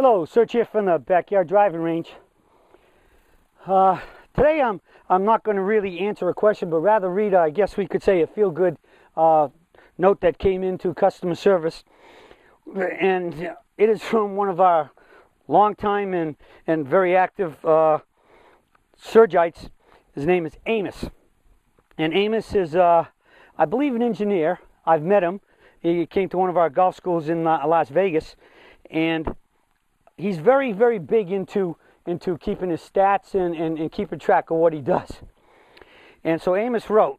Hello, Search here from the backyard driving range. Today I'm not going to really answer a question, but rather read, I guess we could say, a feel-good note that came into customer service, and it is from one of our long-time and very active Surgites. His name is Amos, and Amos is, I believe, an engineer. I've met him. He came to one of our golf schools in Las Vegas, and he's very, very big into keeping his stats and keeping track of what he does. And so Amos wrote,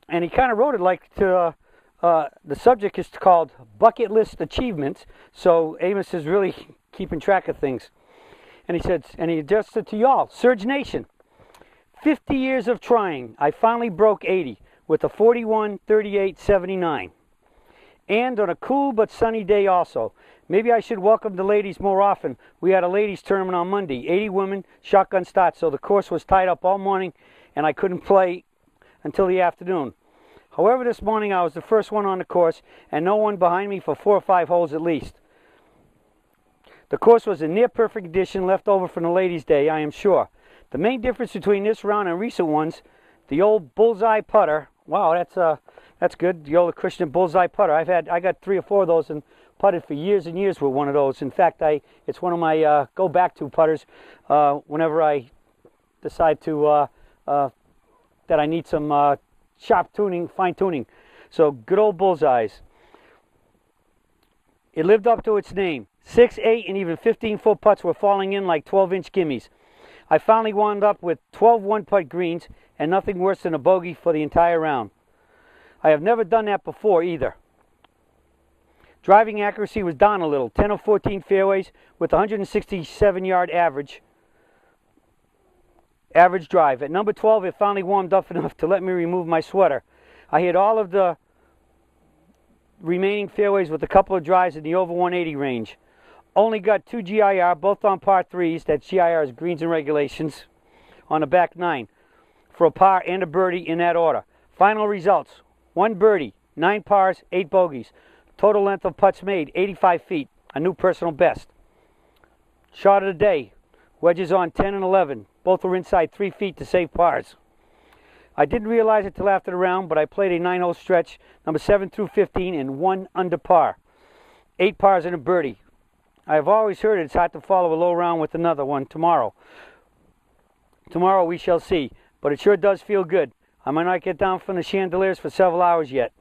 and he kind of wrote it like to, the subject is called Bucket List Achievements. So Amos is really keeping track of things. And he said, and he addressed it to y'all, Surge Nation. 50 years of trying, I finally broke 80 with a 41, 38, 79. And on a cool but sunny day also. Maybe I should welcome the ladies more often. We had a ladies tournament on Monday. 80 women, shotgun start, so the course was tied up all morning and I couldn't play until the afternoon. However, this morning I was the first one on the course and no one behind me for 4 or 5 holes at least. The course was in near perfect condition, left over from the ladies' day, I am sure. The main difference between this round and recent ones, the old bullseye putter. Wow, that's good. The old Christian bullseye putter. I got 3 or 4 of those and putted for years and years with one of those. In fact, it's one of my go back to putters whenever I decide to that I need some sharp tuning, fine tuning. So good old bullseyes. It lived up to its name. 6, 8, and even 15-foot putts were falling in like 12-inch gimmies. I finally wound up with 12 one-putt greens and nothing worse than a bogey for the entire round. I have never done that before either. Driving accuracy was down a little, 10 or 14 fairways with 167-yard average drive. At number 12, it finally warmed up enough to let me remove my sweater. I hit all of the remaining fairways with a couple of drives in the over 180 range. Only got 2 GIR, both on par 3s. That's GIR is greens and regulations on the back 9 for a par and a birdie in that order. Final results: 1 birdie, 9 pars, 8 bogeys. Total length of putts made, 85 feet, a new personal best. Shot of the day, wedges on 10 and 11. Both were inside 3 feet to save pars. I didn't realize it till after the round, but I played a 9-hole stretch, number 7 through 15, and 1 under par. 8 pars and a birdie. I have always heard it's hard to follow a low round with another one tomorrow. Tomorrow we shall see, but it sure does feel good. I might not get down from the chandeliers for several hours yet.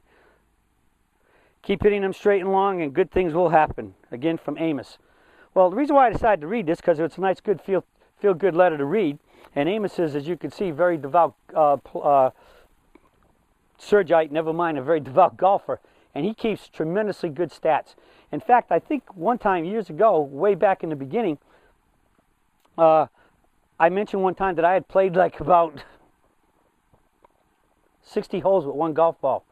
Keep hitting them straight and long, and good things will happen. Again, from Amos. Well, the reason why I decided to read this, because it's a nice, good, feel-good letter to read. And Amos is, as you can see, very devout Surgite, never mind a very devout golfer. And he keeps tremendously good stats. In fact, I think one time, years ago, way back in the beginning, I mentioned one time that I had played like about 60 holes with one golf ball.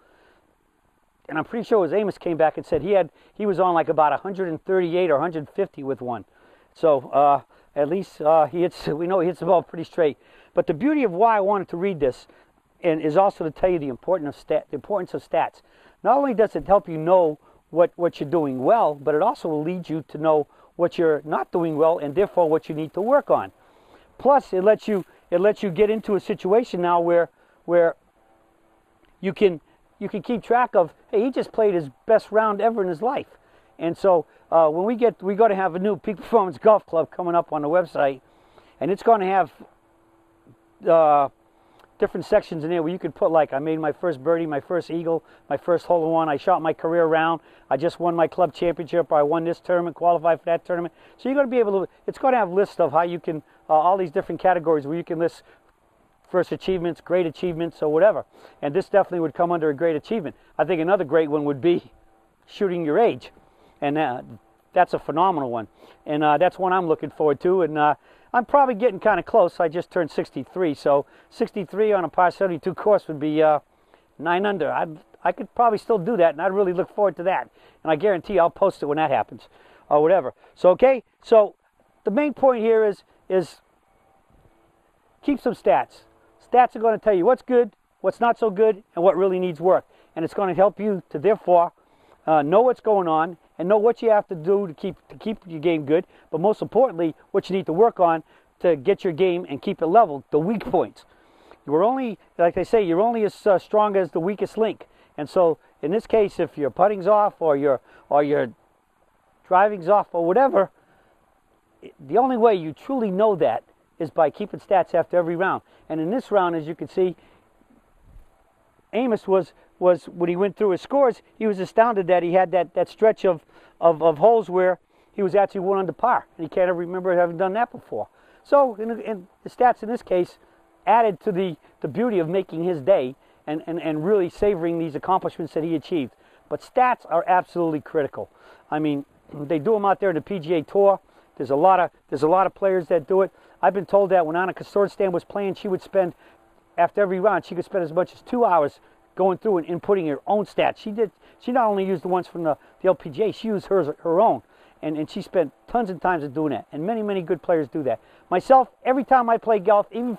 And I'm pretty sure it was Amos came back and said he was on like about 138 or 150 with one. So at least we know he hits the ball pretty straight. But the beauty of why I wanted to read this and is also to tell you the importance of stats. Not only does it help you know what you're doing well, but it also will lead you to know what you're not doing well and therefore what you need to work on. Plus, it lets you get into a situation now where you can keep track of, hey, he just played his best round ever in his life. And so when we're going to have a new Peak Performance Golf Club coming up on the website, and it's going to have different sections in there where you could put, like, I made my first birdie, my first eagle, my first hole-in-one, I shot my career round, I just won my club championship, or I won this tournament, qualified for that tournament. So you're going to be able to, it's going to have lists of how you can, all these different categories where you can list first achievements, great achievements, or whatever. And this definitely would come under a great achievement. I think another great one would be shooting your age. And that's a phenomenal one. And that's one I'm looking forward to. And I'm probably getting kind of close. I just turned 63. So 63 on a par 72 course would be 9 under. I could probably still do that. And I'd really look forward to that. And I guarantee I'll post it when that happens. Or whatever. So, okay. So the main point here is keep some stats. Stats are going to tell you what's good, what's not so good, and what really needs work. And it's going to help you to therefore know what's going on, and know what you have to do to keep your game good. But most importantly, what you need to work on to get your game and keep it level. The weak points. You're only, like they say, you're only as strong as the weakest link. And so, in this case, if your putting's off or your driving's off or whatever, the only way you truly know that is by keeping stats after every round. And in this round, as you can see, Amos was when he went through his scores, he was astounded that he had that stretch of holes where he was actually 1 under par. And he can't ever remember having done that before. So, in the stats in this case added to the beauty of making his day and really savoring these accomplishments that he achieved. But stats are absolutely critical. I mean, they do them out there in the PGA Tour. There's a lot of players that do it. I've been told that when Annika Sorenstam was playing, she would spend, after every round, she could spend as much as 2 hours going through and inputting her own stats. She not only used the ones from the LPGA, she used her own. And she spent tons of times doing that. And many, many good players do that. Myself, every time I play golf, even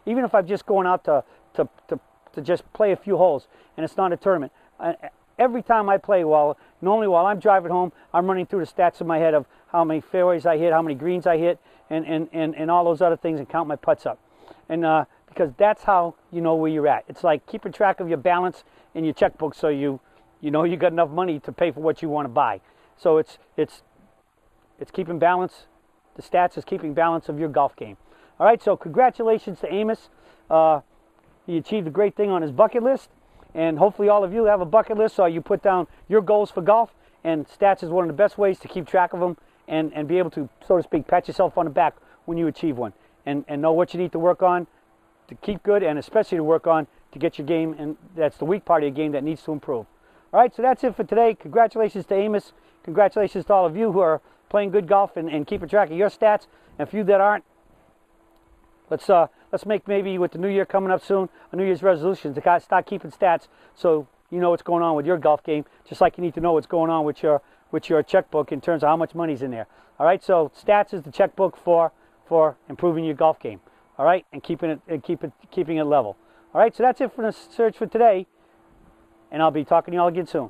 if I'm just going out to just play a few holes and it's not a tournament, every time I play, normally while I'm driving home, I'm running through the stats in my head of how many fairways I hit, how many greens I hit, and all those other things, and count my putts up. And because that's how you know where you're at. It's like keeping track of your balance in your checkbook, so you know you got enough money to pay for what you want to buy. So it's keeping balance. The stats is keeping balance of your golf game. All right, so congratulations to Amos. He achieved a great thing on his bucket list. And hopefully all of you have a bucket list, so you put down your goals for golf. And stats is one of the best ways to keep track of them and be able to, so to speak, pat yourself on the back when you achieve one. And know what you need to work on to keep good, and especially to work on to get your game, and that's the weak part of your game that needs to improve. All right, so that's it for today. Congratulations to Amos. Congratulations to all of you who are playing good golf and keeping track of your stats. And for you that aren't, let's make, maybe with the new year coming up soon, a New Year's resolution to start keeping stats so you know what's going on with your golf game, just like you need to know what's going on with your checkbook in terms of how much money's in there. All right, so stats is the checkbook for improving your golf game. All right, and keeping it level. All right, so that's it for the search for today, and I'll be talking to you all again soon.